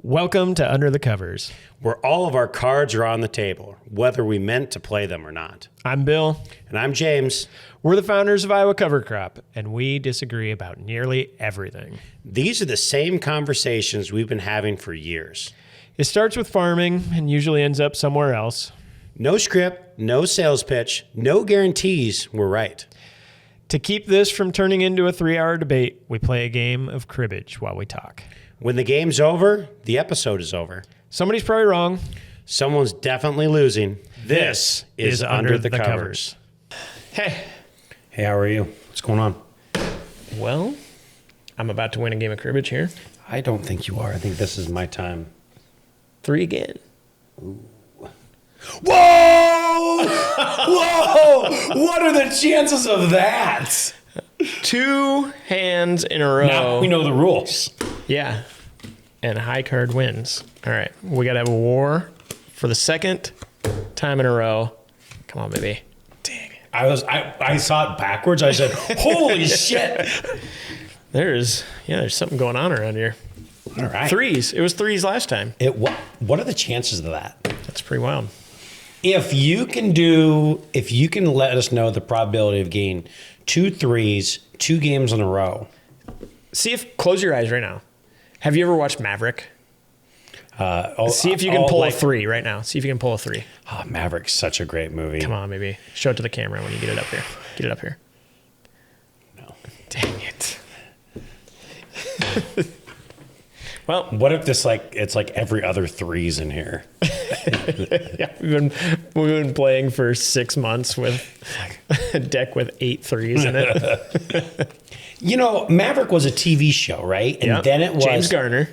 Welcome to Under the Covers. Where all of our cards are on the table, whether we meant to play them or not. I'm Bill. And I'm James. We're the founders of Iowa Cover Crop, and we disagree about nearly everything. These are the same conversations we've been having for years. It starts with farming and usually ends up somewhere else. No script, no sales pitch, no guarantees we're right. To keep this from turning into a 3-hour debate, we play a game of cribbage while we talk. When the game's over, the episode is over. Somebody's probably wrong. Someone's definitely losing. This is Under the Covers. Hey. Hey, how are you? What's going on? Well, I'm about to win a game of cribbage here. I don't think you are. I think this is my time. 3 again. Ooh. Whoa! Whoa! What are the chances of that? 2 hands in a row. Now we know the rules. Yeah. And high card wins. All right. We got to have a war for the second time in a row. Come on, baby. Dang it. I saw it backwards. I said, holy shit. There's something going on around here. All right. 3s. It was 3s last time. What are the chances of that? That's pretty wild. If you can let us know the probability of getting 2 3s, 2 games in a row. Close your eyes right now. Have you ever watched Maverick? See if you can pull a 3 right now. See if you can pull a 3. Oh, Maverick's such a great movie. Come on, baby. Show it to the camera when you get it up here. Get it up here. No. Dang it. Well, what if it's like every other 3s in here? Yeah, we've been playing for 6 months with a deck with 8 3s in it. You know, Maverick was a TV show, right? And then it was James Garner.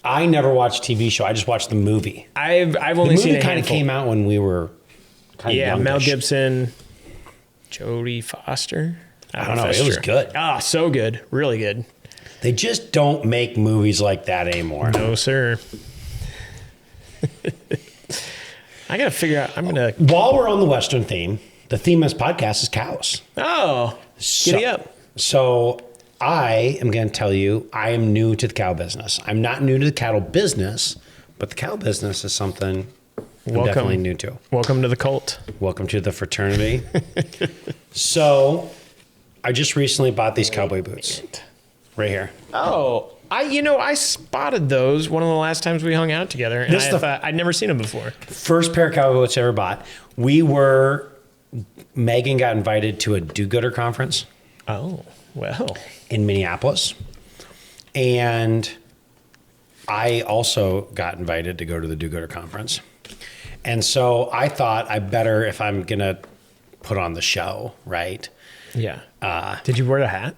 I never watched TV show. I just watched the movie. I've only seen the movie kind of came out when we were kind of youngish. Mel Gibson, Jodie Foster. I don't know. It was good. Ah, so good. Really good. They just don't make movies like that anymore. No, sir. I got to figure out. While we're on the Western theme, the theme of this podcast is cows. Oh, giddy up. So I am going to tell you, I am new to the cow business. I'm not new to the cattle business, but the cow business is something I'm definitely new to. Welcome to the cult. Welcome to the fraternity. So I just recently bought these cowboy boots right here. Oh, I spotted those one of the last times we hung out together, and I thought I'd never seen them before. First pair of cowboy boots I ever bought. Megan got invited to a do-gooder conference. Oh, well. In Minneapolis. And I also got invited to go to the do-gooder conference. And so I thought I better, if I'm going to put on the show, right? Yeah. Did you wear a hat?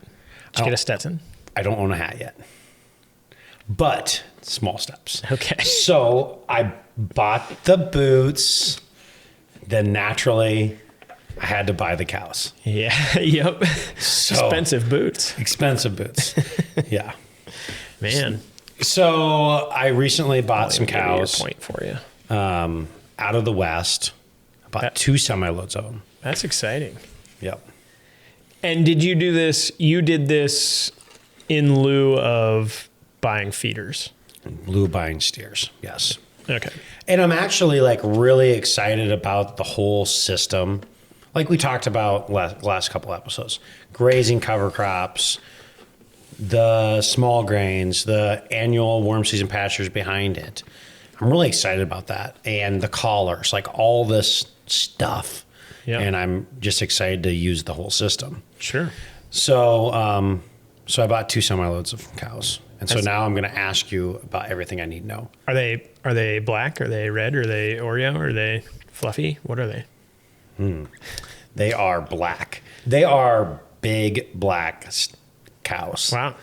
Did you get a Stetson? I don't own a hat yet. But small steps. Okay. So I bought the boots. Then naturally, I had to buy the cows. Yeah. Yep. So, expensive boots. Yeah. Man. So I recently bought some cows. Point for you. Out of the West. I bought 2 semi-loads of them. That's exciting. Yep. And did you do this? You did this in lieu of buying feeders. In lieu of buying steers. Yes. Okay. And I'm actually really excited about the whole system. Like we talked about last couple episodes, grazing cover crops, the small grains, the annual warm season pastures behind it. I'm really excited about that. And the collars, all this stuff. Yeah. And I'm just excited to use the whole system. Sure. So, I bought 2 semi-loads of cows. And so now I'm going to ask you about everything I need to know. Are they black? Are they red? Are they Oreo? Are they fluffy? What are they? They are black. They are big black cows. Wow.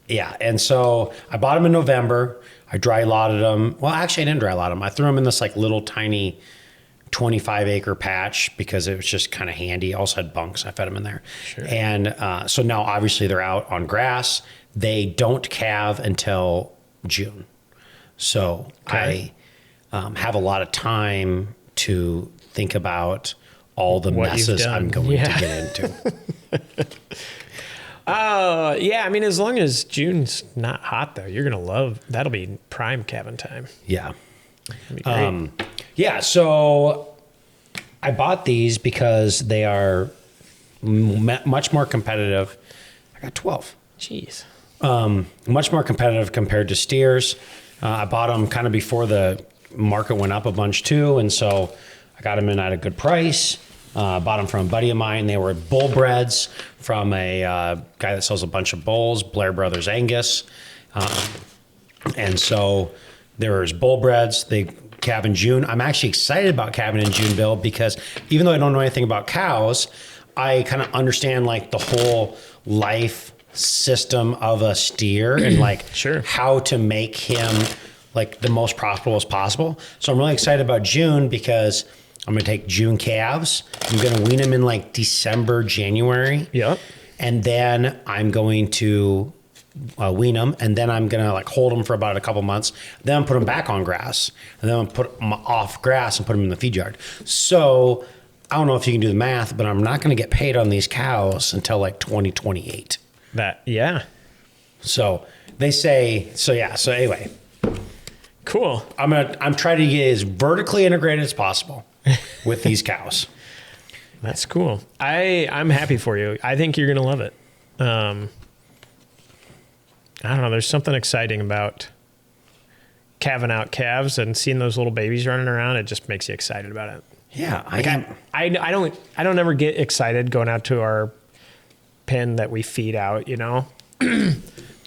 Yeah. And so I bought them in November. I dry lotted them. Well, actually, I didn't dry lot them. I threw them in this little tiny 25-acre patch because it was just kind of handy. I also had bunks. I fed them in there. Sure. And so now obviously they're out on grass. They don't calve until June. So okay. I have a lot of time to think about all the messes I'm going to get into. Yeah. I mean, as long as June's not hot though, you're gonna love. That'll be prime calving time. Yeah. That'd be great. Yeah. So I bought these because they are much more competitive. I got 12. Jeez. Much more competitive compared to steers. I bought them kind of before the market went up a bunch too. And so I got them in at a good price. Bought them from a buddy of mine. They were bull breds from a guy that sells a bunch of bulls, Blair Brothers Angus. And so there's bull breds. They calve in June. I'm actually excited about calving in June, Bill, because even though I don't know anything about cows, I kind of understand like the whole life system of a steer and like Sure. how to make him like the most profitable as possible. So I'm really excited about June because I'm going to take June calves. I'm going to wean them in like December, January. Yep. And then I'm going to wean them, and then I'm going to like hold them for about a couple months. Then I'm put them back on grass, and then I'm put them off grass and put them in the feed yard. So I don't know if you can do the math, but I'm not going to get paid on these cows until like 2028. Yeah. So they say, so yeah. So anyway, Cool. I'm trying to get as vertically integrated as possible with these cows. That's cool. I'm happy for you. I think you're gonna love it. I don't know. There's something exciting about calving out calves and seeing those little babies running around. It just makes you excited about it. Yeah, I don't ever get excited going out to our pen that we feed out, you know.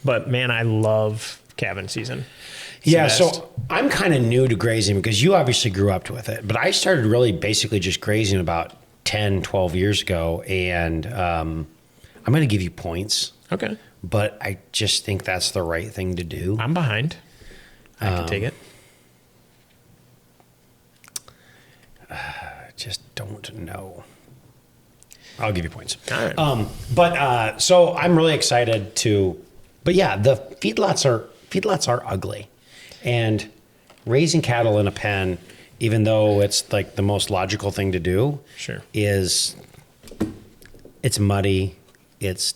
But man, I love calving season. It's yeah, the best. so I'm kind of new to grazing because you obviously grew up with it, but I started really basically just grazing about 10, 12 years ago, and I'm going to give you points, Okay, but I just think that's the right thing to do. I'm behind. I can take it. Just don't know. I'll give you points. All right. But so I'm really excited to, but yeah, the feedlots are ugly, and raising cattle in a pen, even though it's like the most logical thing to do, Sure. it's muddy, it's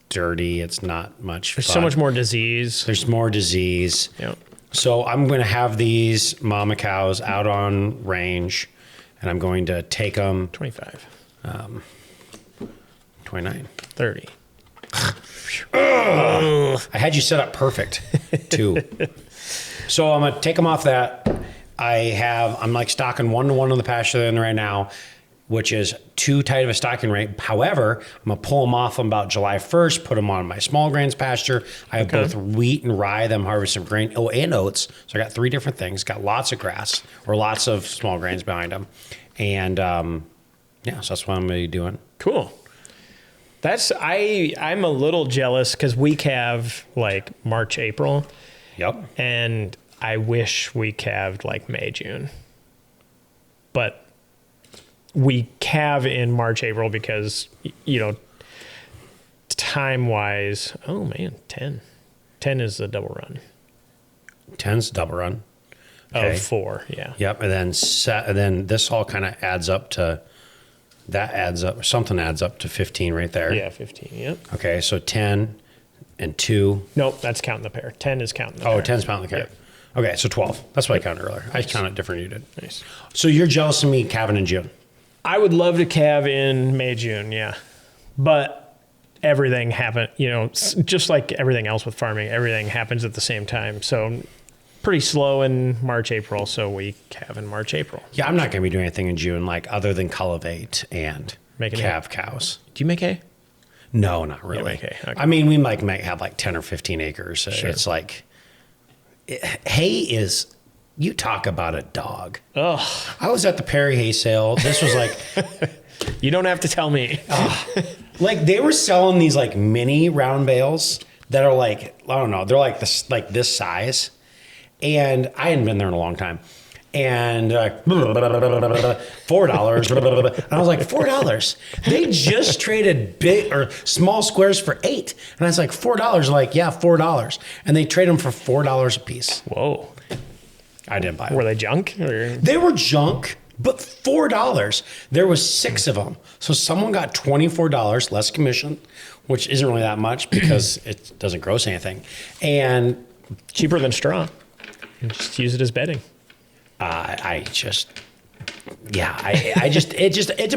dirty, it's not much There's fun. so much more disease. There's more disease. Yep. So I'm going to have these mama cows out on range, and I'm going to take them 25, 29. 30. I had you set up perfect too. So I'm going to take them off that. I'm like stocking 1-to-1 on the pasture they're in right now, which is too tight of a stocking rate. However, I'm going to pull them off on about July 1st, put them on my small grains pasture. I have both wheat and rye that I'm harvesting grain, and oats. So I got 3 different things. Got lots of grass or lots of small grains behind them. And yeah, so that's what I'm going to be doing. Cool. I'm a little jealous because we calve like March, April, Yep. and I wish we calved like May, June. But we calve in March, April because, you know, time wise, oh man, 10. 10 is the double run 10's double run. Okay. of 4. Yeah. Yep. And then this all kind of adds up to, something adds up to 15 right there. Yeah. 15. Yep. Okay. So 10 and 2. Nope. That's counting the pair. 10 is counting the pair. 10's pound the carrot. Yep. Okay. So 12. That's what I counted earlier. I counted different than you did. Nice. So you're jealous of me calving in June. I would love to calve in May, June, yeah. But everything happened, you know, just like everything else with farming, everything happens at the same time. So pretty slow in March, April. So we calve in March, April. Yeah. I'm not going to be doing anything in June, like other than cultivate and Making calve cows. Do you make hay? No, not really. make hay. Okay. I mean, we might have like 10 or 15 acres. Sure. It's like, hay is, you talk about a dog. Oh, I was at the Perry hay sale. This was like, you don't have to tell me. like they were selling these like mini round bales that are like, I don't know, they're like this size. And I hadn't been there in a long time. And $4. And I was like, $4. They just traded big or small squares for $8. And I was like, $4. Like, yeah, $4. And they trade them for $4 a piece. Whoa. I didn't buy Were them. they junk? Or? They were junk, But $4, there was 6 of them. So someone got $24 less commission, which isn't really that much because it doesn't gross anything. And cheaper than straw. And just use it as bedding. I just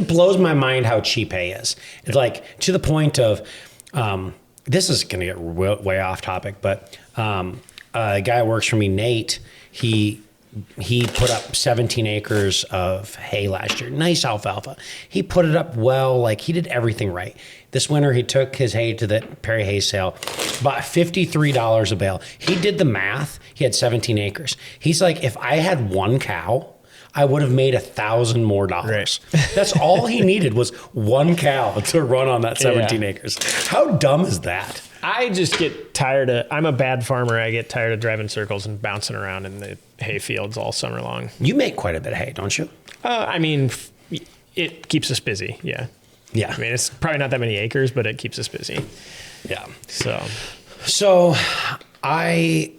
blows my mind how cheap hay is. It's like to the point of, this is going to get way off topic, but a guy who works for me, Nate, he put up 17 acres of hay last year. Nice alfalfa. He put it up well, like he did everything right. This winter, he took his hay to the Perry hay sale, bought $53 a bale. He did the math. He had 17 acres. He's like, if I had 1 cow, I would have made $1,000 more. Right. That's all he needed was 1 cow to run on that 17 acres. How dumb is that? I just get tired of, I'm a bad farmer. I get tired of driving circles and bouncing around in the hay fields all summer long. You make quite a bit of hay, don't you? I mean, it keeps us busy. Yeah. Yeah. I mean, it's probably not that many acres, but it keeps us busy. Yeah. So I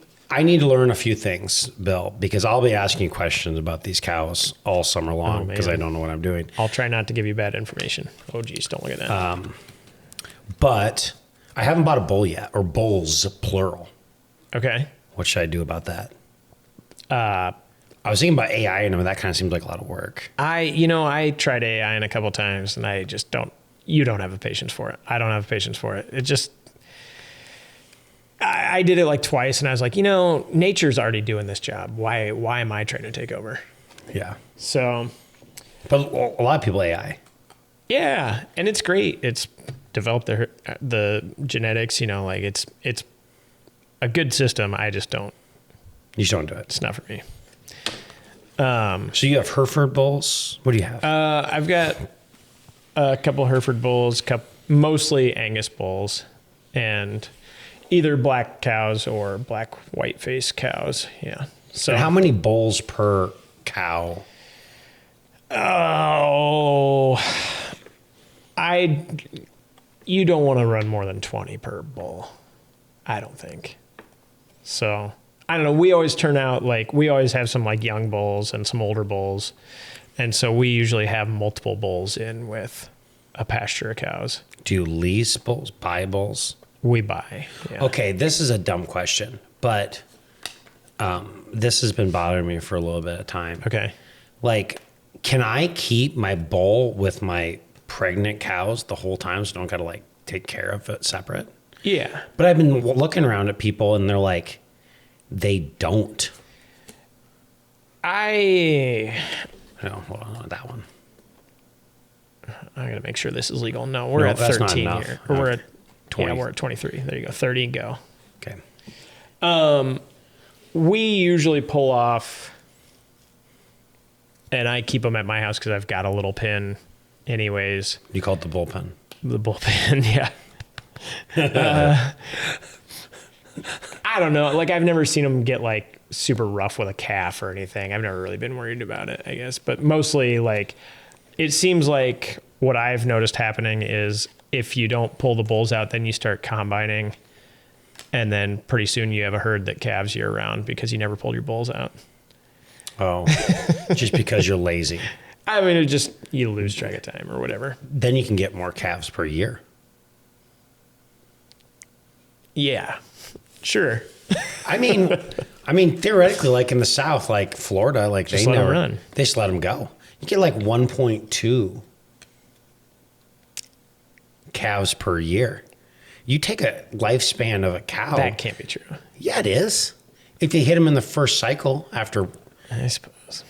need to learn a few things, Bill, because I'll be asking you questions about these cows all summer long because I don't know what I'm doing. I'll try not to give you bad information. Oh, geez, don't look at that. But I haven't bought a bull yet, or bulls, plural. Okay. What should I do about that? I was thinking about AI, and that kind of seems like a lot of work. I tried AI a couple times, and I just don't. You don't have the patience for it. I don't have patience for it. It just. I did it like twice, and I was like, nature's already doing this job. Why am I trying to take over? Yeah. So. But a lot of people AI. Yeah, and it's great. It's developed the genetics. It's a good system. I just don't. You just don't do it. It's not for me. So you have Hereford bulls? What do you have? I've got a couple Hereford bulls, mostly Angus bulls, and either black cows or black white face cows. Yeah. So and how many bulls per cow? Oh, you don't want to run more than 20 per bull. I don't think. So I don't know. We always turn out we always have some young bulls and some older bulls. And so we usually have multiple bulls in with a pasture of cows. Do you lease bulls, buy bulls? We buy. Yeah. Okay. This is a dumb question, but this has been bothering me for a little bit of time. Okay. Can I keep my bull with my pregnant cows the whole time so I don't got to take care of it separate? Yeah. But I've been looking around at people and they're like, they don't. No, hold on, that one. I got to make sure this is legal. No, we're at 13 here. Or we're at 20. Yeah, we're at 23. There you go. 30 and go. Okay. We usually pull off, and I keep them at my house because I've got a little pen anyways. You call it the bullpen? The bullpen, yeah. I don't know. I've never seen them get super rough with a calf or anything. I've never really been worried about it, I guess. But mostly it seems like what I've noticed happening is if you don't pull the bulls out, then you start combining. And then pretty soon you have a herd that calves year round because you never pulled your bulls out. Oh, just because you're lazy. I mean, you lose track of time or whatever. Then you can get more calves per year. Yeah, sure. I mean, theoretically, in the South, Florida, just let them run. They just let them go. You get 1.2 calves per year. You take a lifespan of a cow. That can't be true. Yeah, it is. If you hit them in the first cycle after. I suppose.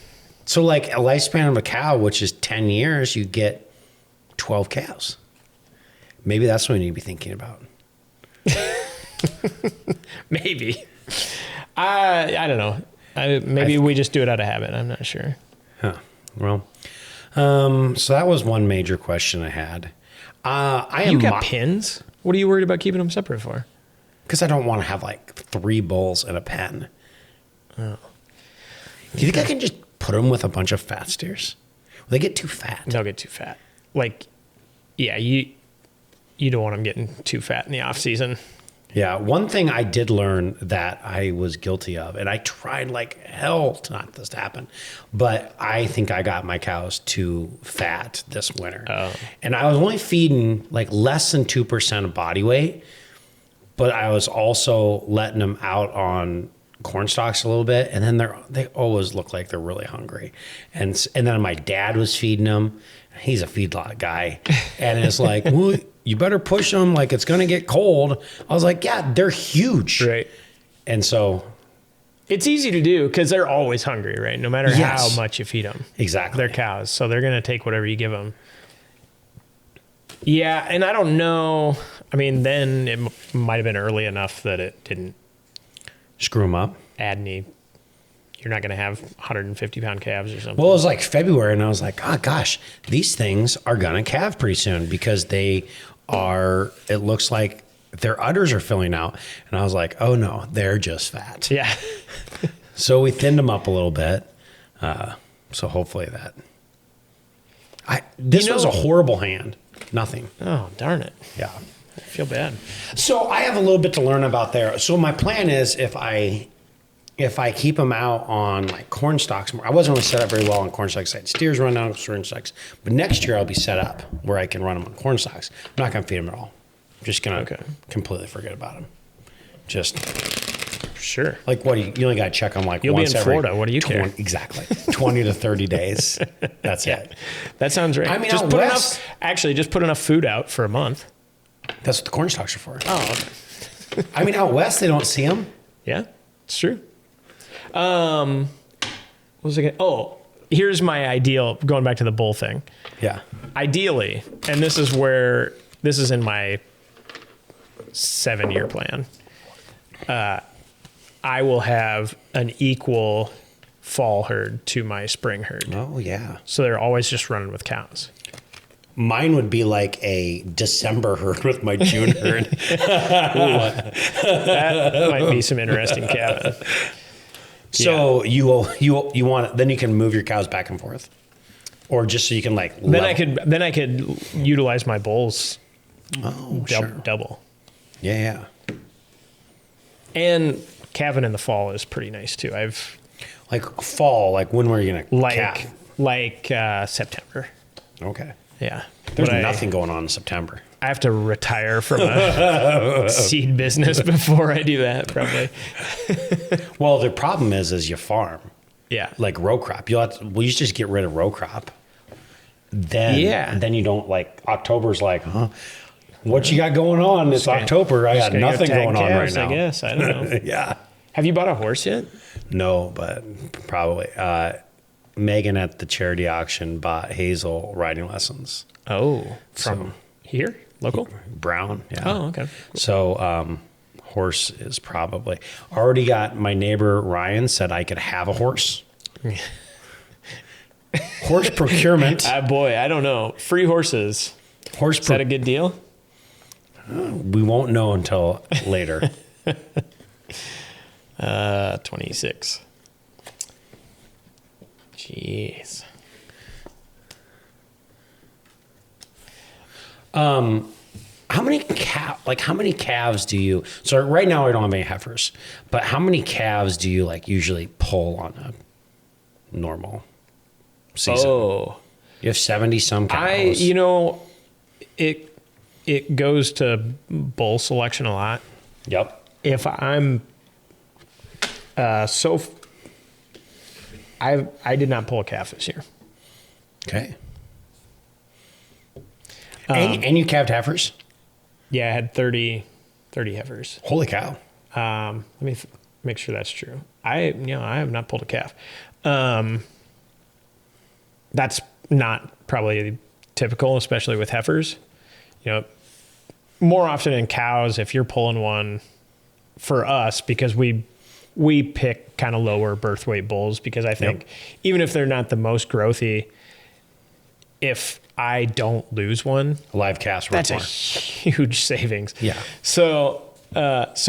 So a lifespan of a cow, which is 10 years, you get 12 cows. Maybe that's what you need to be thinking about. Maybe. I don't know. Maybe we just do it out of habit. I'm not sure. Huh. Well, so that was one major question I had. You got pins? What are you worried about keeping them separate for? Because I don't want to have 3 bulls in a pen. Oh. Do you think I can just put them with a bunch of fat steers? Will they get too fat? They'll get too fat. Yeah, you don't want them getting too fat in the off season. Yeah. One thing I did learn that I was guilty of, and I tried like hell to not this to happen, but I think I got my cows too fat this winter. Oh. And I was only feeding like less than 2% of body weight, but I was also letting them out on corn stalks a little bit. And then they always look like they're really hungry. And then my dad was feeding them. He's a feedlot guy. And it's like, well, you better push them like it's going to get cold. I was like, yeah, they're huge. Right. And so. It's easy to do because they're always hungry, right? No matter how much you feed them. Exactly. They're cows. So they're going to take whatever you give them. Yeah. And I don't know. I mean, then it might have been early enough that it didn't screw them up. Add any. You're not going to have 150-pound calves or something. Well, it was like February, and I was like, oh, gosh, these things are going to calve pretty soon because it looks like their udders are filling out. And I was like, oh, no, they're just fat. Yeah. So we thinned them up a little bit. So hopefully that. This was a horrible hand. Nothing. Oh, darn it. Yeah. I feel bad. So I have a little bit to learn about there. So my plan is if I keep them out on like corn stalks, I wasn't really set up very well on corn stalks. I had steers run down corn stalks, but next year I'll be set up where I can run them on corn stalks. I'm not going to feed them at all. I'm just going to completely forget about them. Just sure. Like what? You only got to check them like You'll once be in every Florida. What do you care? Exactly. 20 to 30 days. That's it. That sounds right. I mean, just put enough food out for a month. That's what the corn stalks are for. Oh, okay. I mean, out west they don't see them. Yeah, it's true. What was I gonna? Oh, here's my ideal. Going back to the bull thing. Yeah. Ideally, and this is in my 7-year plan. I will have an equal fall herd to my spring herd. Oh yeah. So they're always just running with cows. Mine would be like a December herd with my June herd. That might be some interesting calving. So you want it, then you can move your cows back and forth, or just so you can like. Then I could utilize my bulls. Oh, double. Yeah. And calving in the fall is pretty nice too. I've like fall. Like when were you gonna calve? Like September. Okay. Yeah. There's nothing going on in September. I have to retire from a seed business before I do that, probably. Well, the problem is you farm. Yeah. Like row crop. You just get rid of row crop. Then you don't like October's like, huh? What you got going on? It's October. I got nothing going on right now. I guess. I don't know. Yeah. Have you bought a horse yet? No, but probably. Megan at the charity auction bought Hazel riding lessons. Oh, from here? Local? Brown. Yeah. Oh, okay. Cool. So horse is probably. Already got my neighbor Ryan said I could have a horse. Horse procurement. Boy, I don't know. Free horses. Is that a good deal? We won't know until later. 26. Jeez. How many calves do you? So right now I don't have any heifers, but how many calves do you like usually pull on a normal season? Oh, you have 70 some cows. It goes to bull selection a lot. Yep. If I'm I did not pull a calf this year. Okay. And you calved heifers? Yeah, I had 30 heifers. Holy cow. Let me make sure that's true. I have not pulled a calf. That's not probably typical, especially with heifers. More often in cows, if you're pulling one for us, because we pick kind of lower birth weight bulls, because I think even if they're not the most growthy, if I don't lose one, a live calf's that's a huge savings. Yeah. So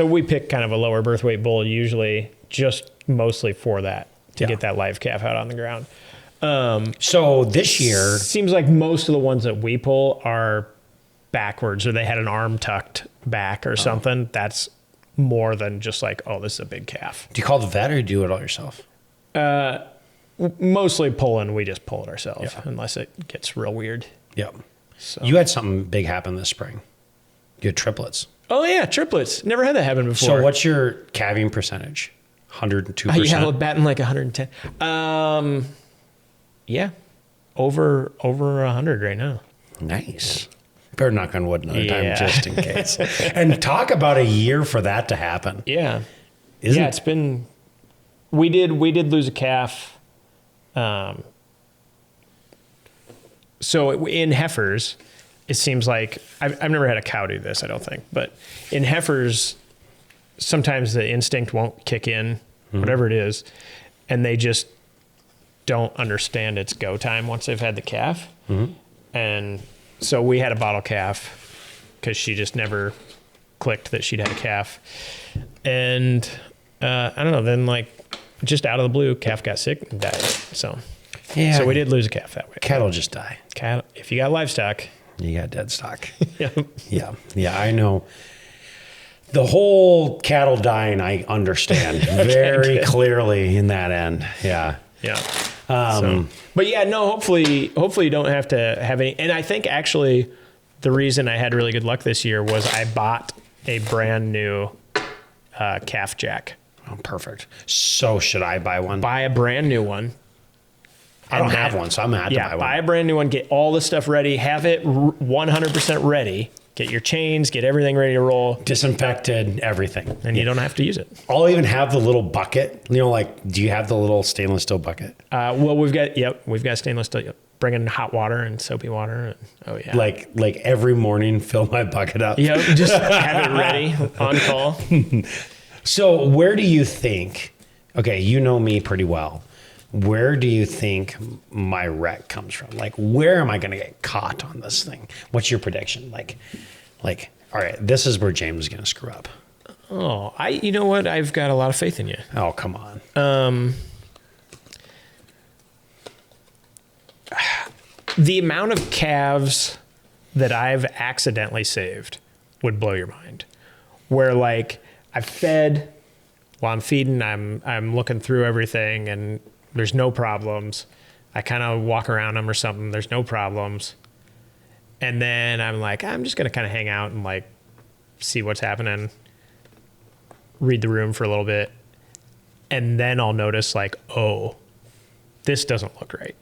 we pick kind of a lower birth weight bull usually, just mostly for that, to get that live calf out on the ground. So this year, seems like most of the ones that we pull are backwards, or they had an arm tucked back or something. That's more than just like, oh, this is a big calf. Do you call the vet or do you do it all yourself? Mostly pulling, we just pull it ourselves, Yeah. unless it gets real weird. Yep. So. You had something big happen this spring. You had triplets. Oh yeah, triplets. Never had that happen before. So what's your calving percentage? 102%? Yeah, batting like 110. Yeah, over 100 right now. Nice. Better knock on wood another time Yeah. just in case. And talk about a year for that to happen. Yeah, Isn't yeah. It's been. We did lose a calf. So in heifers, it seems like I've never had a cow do this. I don't think, but in heifers, sometimes the instinct won't kick in, whatever it is, and they just don't understand it's go time once they've had the calf. And so we had a bottle calf because she just never clicked that she'd had a calf. And I don't know, then like just out of the blue, calf got sick and died. So we did lose a calf that way. Cattle just die. Cattle, if you got livestock. You got dead stock. Yeah. Yeah, I know. The whole cattle dying, I understand very clearly in that end. Yeah. Yeah. But yeah, no, hopefully you don't have to have any. And I think actually the reason I had really good luck this year was I bought a brand new calf jack. Oh, perfect. So should I buy one? Buy a brand new one. I don't have one, so I'm going to have to buy one. Buy a brand new one, get all the stuff ready, have it 100% ready, get your chains, get everything ready to roll. Disinfected, everything. And you don't have to use it. I'll even have the little bucket. You know, like, do you have the little stainless steel bucket? Well, we've got stainless steel. Bring in hot water and soapy water. And, oh yeah. Like every morning, fill my bucket up. Yep, just have it ready on call. So where do you think, okay, you know me pretty well. Where do you think my wreck comes from? Like, where am I going to get caught on this thing? What's your prediction? Like, all right, this is where James is going to screw up. Oh, you know what? I've got a lot of faith in you. Oh, come on. The amount of calves that I've accidentally saved would blow your mind. Where like I've fed, while I'm feeding, I'm looking through everything and there's no problems. I kind of walk around them or something. There's no problems. And then I'm like, I'm just going to kind of hang out and like see what's happening, read the room for a little bit. And then I'll notice like, oh, this doesn't look right.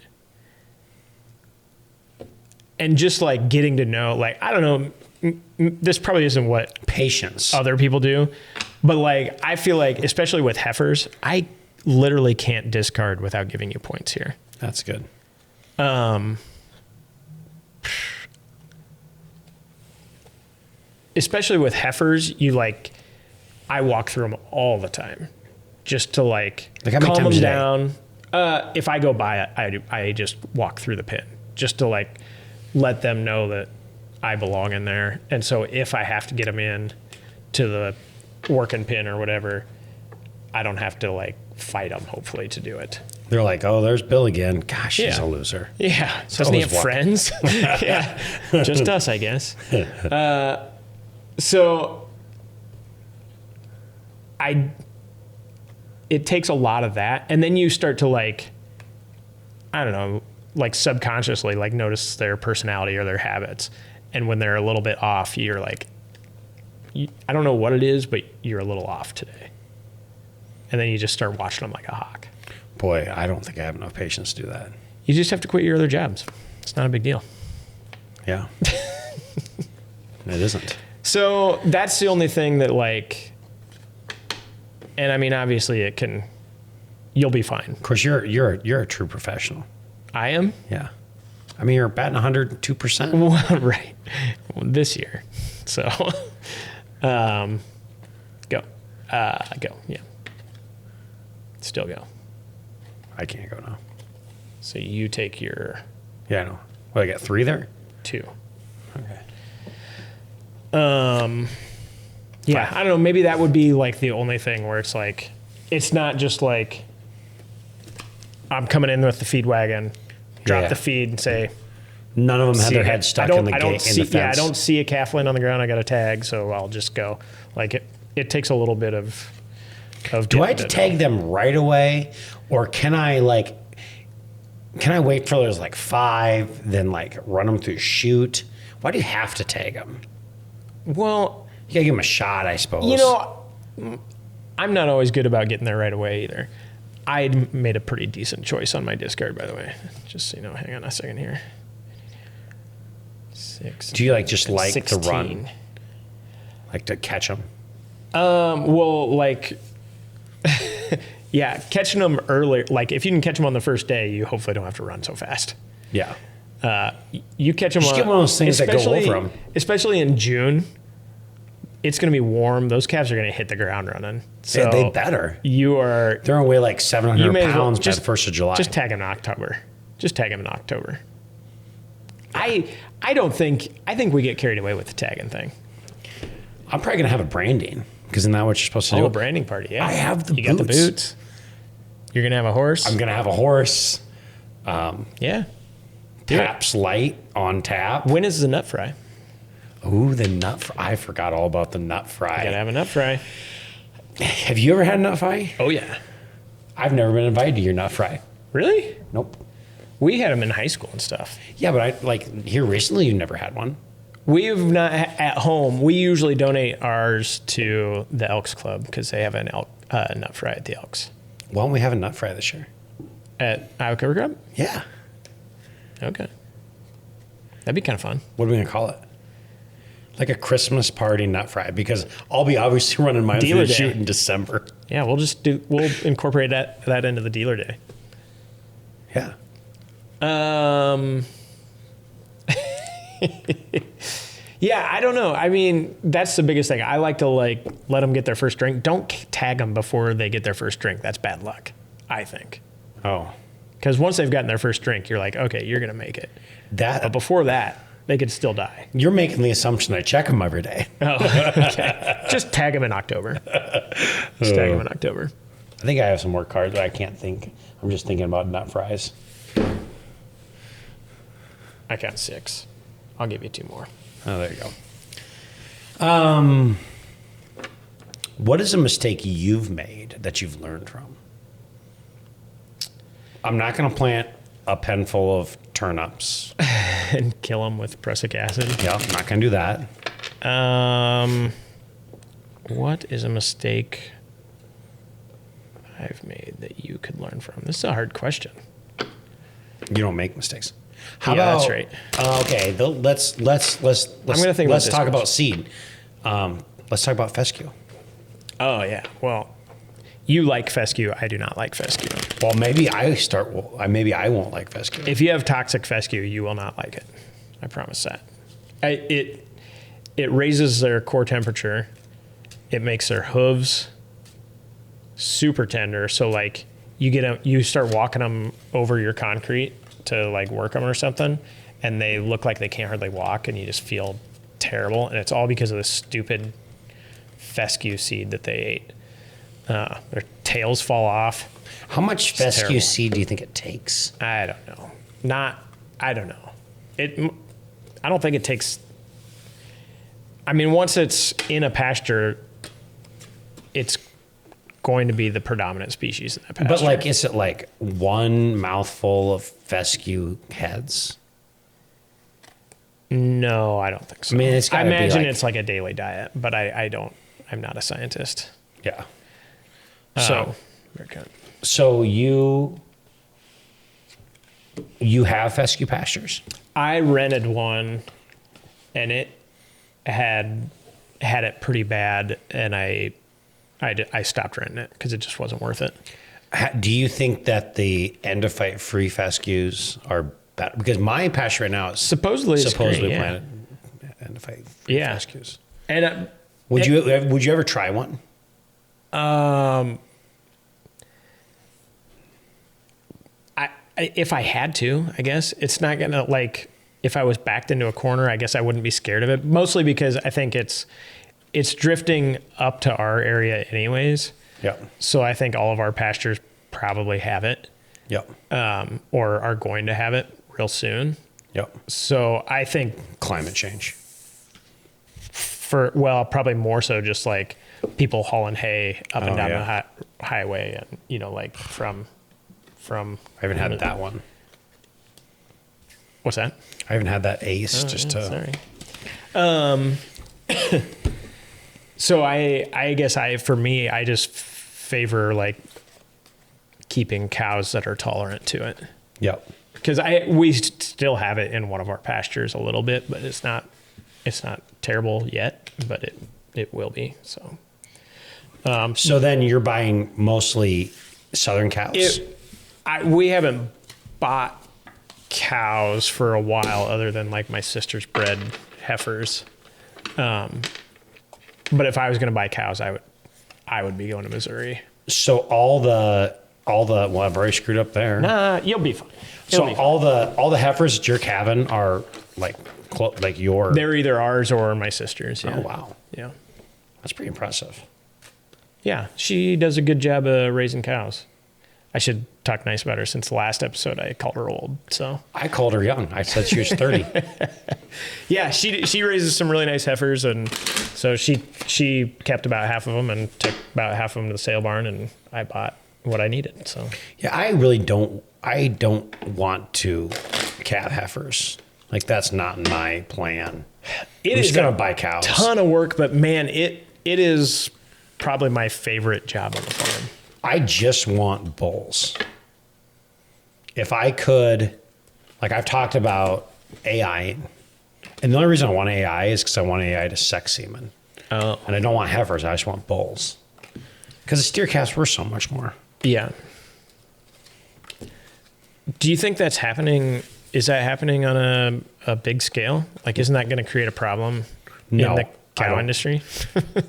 And just like getting to know, like, I don't know, this probably isn't what Patience. other people do, but like, I feel like, especially with heifers, I literally can't discard without giving you points here. That's good. Especially with heifers, I walk through them all the time just to like how many calm times them a day? down. If I go by it, I just walk through the pen just to like let them know that I belong in there. And so if I have to get them in to the working pin or whatever, I don't have to like fight them, hopefully, to do it. They're like, oh, there's Bill again. Gosh, he's a loser. Yeah. Doesn't he have friends? Yeah. Just us, I guess. So it takes a lot of that. And then you start to like, I don't know, like subconsciously like notice their personality or their habits. And when they're a little bit off, you're like, I don't know what it is, but you're a little off today. And then you just start watching them like a hawk. Boy, I don't think I have enough patience to do that. You just have to quit your other jobs. It's not a big deal. Yeah. It isn't. So that's the only thing that like, and I mean, obviously you'll be fine. Of course, you're a true professional. I am? Yeah. I mean, you're batting 102%. Well, right. This year. So, go. Go. Yeah. Still go. I can't go now. So you take your Yeah, I know. Well, I got 3 there? 2. Okay. Yeah, I don't know. Maybe that would be like the only thing where it's like, it's not just like I'm coming in with the feed wagon, drop the feed and say, None of them had their head stuck in the gate in the fence. Yeah, I don't see a calf laying on the ground. I got a tag, so I'll just go. Like it takes a little bit of Do I have to tag them right away, or can I wait till there's like 5, then like run them through shoot? Why do you have to tag them? Well, You gotta give them a shot, I suppose. you know, I'm not always good about getting there right away either. I made a pretty decent choice on my discard, by the way. Just so you know, hang on a second here. 6. Do you just like 16. to run, like to catch them? Well, like, yeah, catching them early. Like, if you can catch them on the first day, you hopefully don't have to run so fast. Yeah. You catch them Just on, get one of those things that go over them. especially in June. It's going to be warm. Those calves are going to hit the ground running. So Yeah, they better. They're They're gonna weigh like 700 may as well pounds by the 1st of July. Just tag them in October. I think we get carried away with the tagging thing. I'm probably gonna have a branding, because isn't that what you're supposed to do? Oh, a branding party. Yeah, I have the You got the boots. boots. You're gonna have a horse. I'm gonna have a horse. Yeah. Do it. Taps Light on tap. When is the nut fry? Ooh, the nut fry. I forgot all about the nut fry. Gotta have a nut fry. Have you ever had a nut fry? Oh yeah. I've never been invited to your nut fry. Really? Nope. We had them in high school and stuff. Yeah, but here recently, you've never had one. We've not at home. We usually donate ours to the Elks Club because they have an nut fry at the Elks. Why don't we have a nut fry this year? At Iowa Cover Club? Yeah. Okay. That'd be kind of fun. What are we gonna call it? Like a Christmas party nut fry, because I'll be obviously running mine Dealer through the day. shoot in December. Yeah, we'll incorporate that into the dealer day. Yeah. Yeah, I don't know. I mean, that's the biggest thing. I like to let them get their first drink. Don't tag them before they get their first drink. That's bad luck, I think. Oh. Because once they've gotten their first drink, you're like, okay, you're gonna make it. But That before that, they could still die. you're making the assumption I check them every day. Oh, okay. Just tag them in October. Just tag them in October. I think I have some more cards, but I can't think. I'm just thinking about nut fries. I count 6. I'll give you 2 more. Oh, there you go. What is a mistake you've made that you've learned from? I'm not going to plant a pen full of turnips. And kill them with prussic acid. Yeah, I'm not going to do that. What is a mistake I've made that you could learn from? This is a hard question. You don't make mistakes. How Yeah, about? that's right. Okay, let's gonna think about let's this talk first. about seed. Let's talk about fescue. Oh, yeah. Well, you like fescue. I do not like fescue. Well, maybe maybe I won't like fescue. If you have toxic fescue, you will not like it. I promise that. It raises their core temperature. It makes their hooves super tender. So like you start walking them over your concrete to like work them or something, and they look like they can't hardly walk, and you just feel terrible. And it's all because of the stupid fescue seed that they ate. Their tails fall off. How much fescue terrible. seed do you think it takes? I don't know. I don't know. I don't think it takes. I mean, once it's in a pasture, it's going to be the predominant species in that pasture. But like, is it like one mouthful of fescue heads? No, I don't think so. I mean, it's I gotta be imagine like- it's like a daily diet, but I don't. I'm not a scientist. Yeah. So, very good. So you have fescue pastures? I rented one, and it had it pretty bad, and I stopped renting it because it just wasn't worth it. Do you think that the end of fight free fescues are better? Because my pasture right now is Supposedly it's great, yeah. planted end of fight free Yeah. fescues. And Would you ever try one? if I had to, I guess it's not gonna like if I was backed into a corner, I guess I wouldn't be scared of it. Mostly because I think it's drifting up to our area anyways. Yeah. So I think all of our pastures probably have it, Yep. or are going to have it real soon. Yep. So I think Climate change. probably more so just like people hauling hay up and down yeah. the highway, and like from. I haven't had that one. What's that? I haven't had that Ace. Sorry. So I guess for me, I just favor like keeping cows that are tolerant to it. Yep. Because we still have it in one of our pastures a little bit, but it's not terrible yet, but it will be. So. So then you're buying mostly Southern cows. We haven't bought cows for a while, other than like my sister's bred heifers. But if I was going to buy cows, I would be going to Missouri. So all the well, I've already screwed up there. Nah, you'll be fine. All the heifers that you're calving are like your. They're either ours or my sister's. Yeah. Oh wow. Yeah. That's pretty impressive. Yeah, she does a good job of raising cows. I should talk nice about her. Since the last episode, I called her old. So I called her young. I said she was 30. Yeah, she raises some really nice heifers, and so she kept about half of them and took about half of them to the sale barn, and I bought what I needed. So yeah, I really don't want to calve heifers. Like that's not my plan. I'm just gonna buy cows. Ton of work, but man, it is probably my favorite job on the farm. I just want bulls. If I could, like I've talked about AI, and the only reason I want AI is because I want AI to sex semen. Oh. And I don't want heifers, I just want bulls. Because the steer calves were so much more. Yeah. Do you think that's happening? Is that happening on a big scale? Like, isn't that going to create a problem in the cow industry?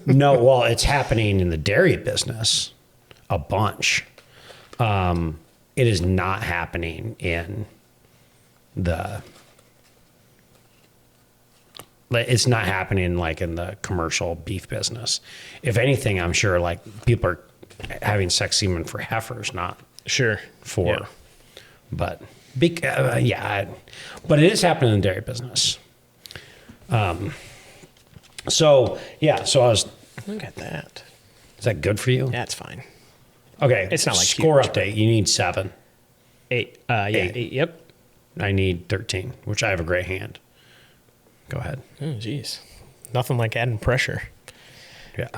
No, well, it's happening in the dairy business a bunch. It is not happening in it's not happening like in the commercial beef business. If anything, I'm sure like people are having sex semen for heifers, not for, yeah. but but it is happening in the dairy business. So I was, Look at that. is that good for you? That's fine. Okay. It's not like score huge, update. You need 7. 8. Eight. Yep. I need 13, which I have a great hand. Go ahead. Oh, geez. Nothing like adding pressure. Yeah.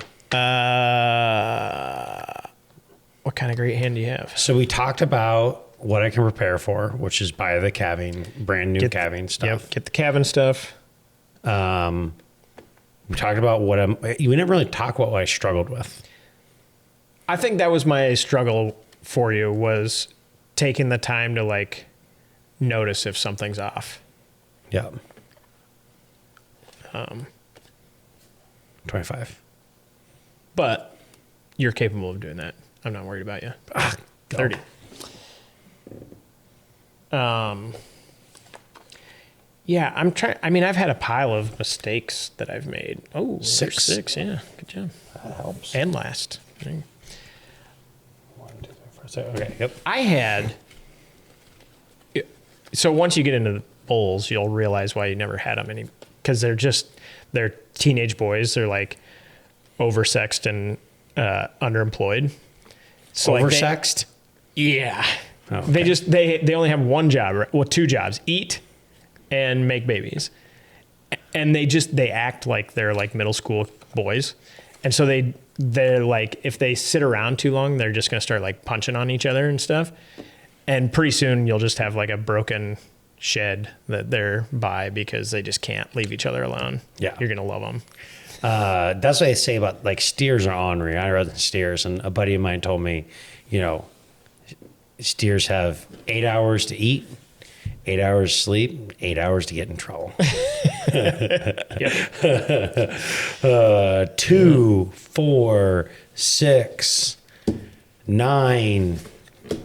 What kind of great hand do you have? So we talked about what I can prepare for, which is buy the calving, brand new calving stuff. Yep. Get the calving stuff. We talked about we didn't really talk about what I struggled with. I think that was my struggle for you, was taking the time to like notice if something's off. Yeah. 25. But you're capable of doing that. I'm not worried about you. 30. Yeah, I'm trying. I mean, I've had a pile of mistakes that I've made. Oh, 6. 6. Yeah, good job. That helps. And last. 1, 2, 3, 4. So, okay. Yep. I had. So once you get into the bulls, you'll realize why you never had them any, because they're teenage boys. They're like oversexed and underemployed. So Oversexed? Yeah. Oh, okay. They only have one job, well, 2 jobs: eat and make babies. And they act like they're like middle school boys. And so they're like, if they sit around too long, they're just going to start like punching on each other and stuff. And pretty soon you'll just have like a broken shed that they're by because they just can't leave each other alone. Yeah. You're going to love them. That's what they say about like steers are ornery. I read steers, and a buddy of mine told me, steers have 8 hours to eat, 8 hours to sleep, 8 hours to get in trouble. 2, 4, 6, 9,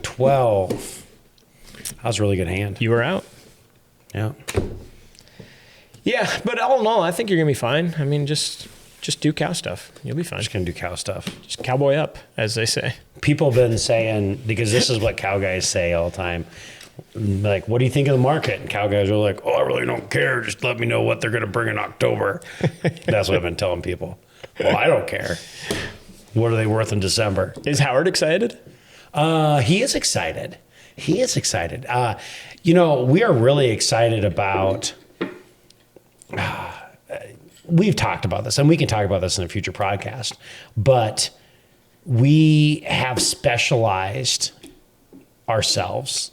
12. That was a really good hand. You were out. Yeah. Yeah, but all in all, I think you're going to be fine. I mean, just do cow stuff. You'll be fine. Just going to do cow stuff. Just cowboy up, as they say. People have been saying, because this is what cow guys say all the time, like, what do you think of the market? And cow guys are like, oh, I really don't care. Just let me know what they're going to bring in October. That's what I've been telling people. Well, I don't care. What are they worth in December? Is Howard excited? He is excited. He is excited. We are really excited about. We've talked about this, and we can talk about this in a future podcast, but we have specialized ourselves,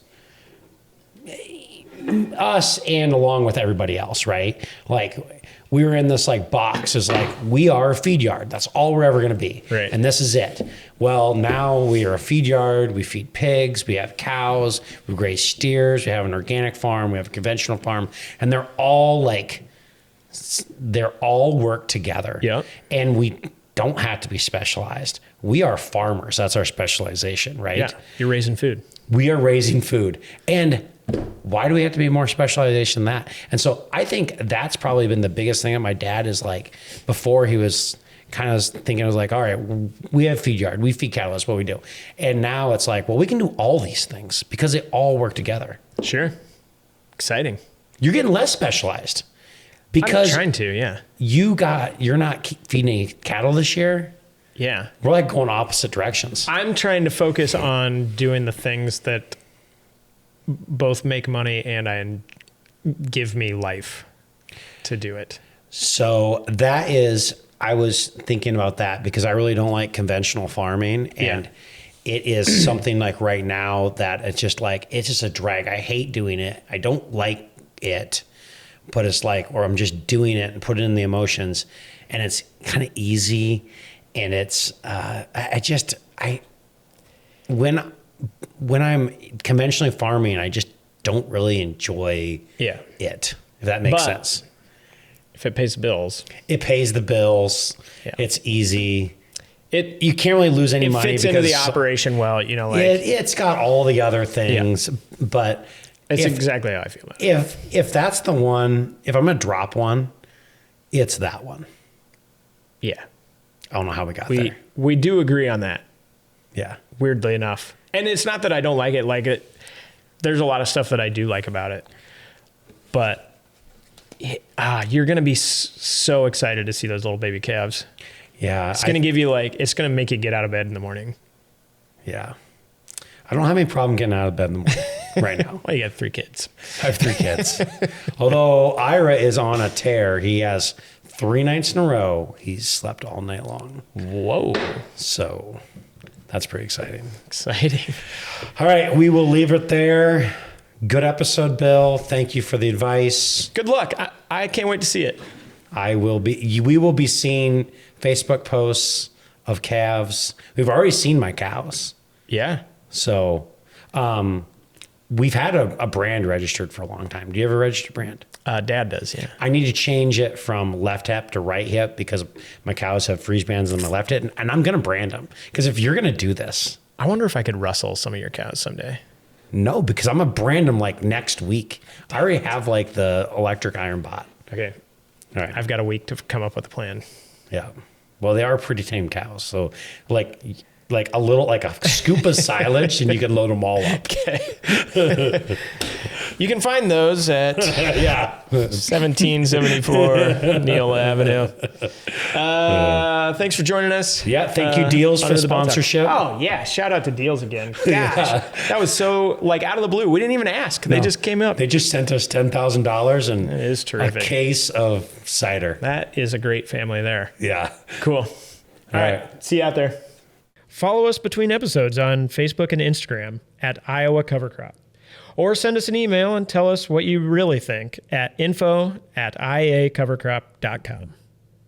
us and along with everybody else, right? Like we were in this like box is like, we are a feed yard. That's all we're ever going to be. Right. And this is it. Well, now we are a feed yard. We feed pigs. We have cows. We graze steers. We have an organic farm. We have a conventional farm. And they're all work together. Yep. And we don't have to be specialized. We are farmers. That's our specialization, right? Yeah. You're raising food. We are raising food. And why do we have to be more specialization than that? And so I think that's probably been the biggest thing that my dad is like, before he was kind of thinking, I was like, all right, we have feed yard, we feed cattle, that's what we do. And now it's like, well, we can do all these things because they all work together. Sure. Exciting. You're getting less specialized because I'm trying to, yeah. you're not feeding any cattle this year. Yeah. We're like going opposite directions. I'm trying to focus on doing the things that both make money and give me life to do it. So I was thinking about that because I really don't like conventional farming, and it is something like right now that it's just a drag. I hate doing it. I don't like it, but it's like, or I'm just doing it and put it in the emotions, and it's kind of easy. And it's, when I'm conventionally farming, I just don't really enjoy it, if that makes sense. If it pays the bills. It pays the bills. Yeah. It's easy. You can't really lose any money. It fits into the operation well, it's got all the other things, but it's exactly how I feel about it. If that's the one, if I'm going to drop one, it's that one. Yeah. I don't know how we got there. We do agree on that. Yeah. Weirdly enough. And it's not that I don't like it. There's a lot of stuff that I do like about it. But you're going to be so excited to see those little baby calves. Yeah. It's going to give you it's going to make you get out of bed in the morning. Yeah. I don't have any problem getting out of bed in the morning right now. Well, you got 3 kids. I have 3 kids. Although Ira is on a tear. He has 3 nights in a row, he's slept all night long. Whoa. So that's pretty exciting. Exciting. All right, we will leave it there. Good episode, Bill. Thank you for the advice. Good luck. I can't wait to see it. We will be seeing Facebook posts of calves. We've already seen my cows. Yeah. So we've had a brand registered for a long time. Do you have a registered brand? Dad does, yeah. I need to change it from left hip to right hip because my cows have freeze bands on my left hip, and I'm going to brand them. Because if you're going to do this... I wonder if I could rustle some of your cows someday. No, because I'm going to brand them next week. I already have the electric iron bot. Okay. All right. I've got a week to come up with a plan. Yeah. Well, they are pretty tame cows. So a little, a scoop of silage and you can load them all up. Okay. You can find those at 1774 Neal Avenue. Thanks for joining us. Yeah, thank you, Deals, for sponsorship. Oh, yeah. Shout out to Deals again. Gosh, that was so out of the blue. We didn't even ask. They just came up. They just sent us $10,000 and it is terrific. A case of cider. That is a great family there. Yeah. Cool. All right. See you out there. Follow us between episodes on Facebook and Instagram at Iowa Cover Crop. Or send us an email and tell us what you really think at info@iacovercrop.com.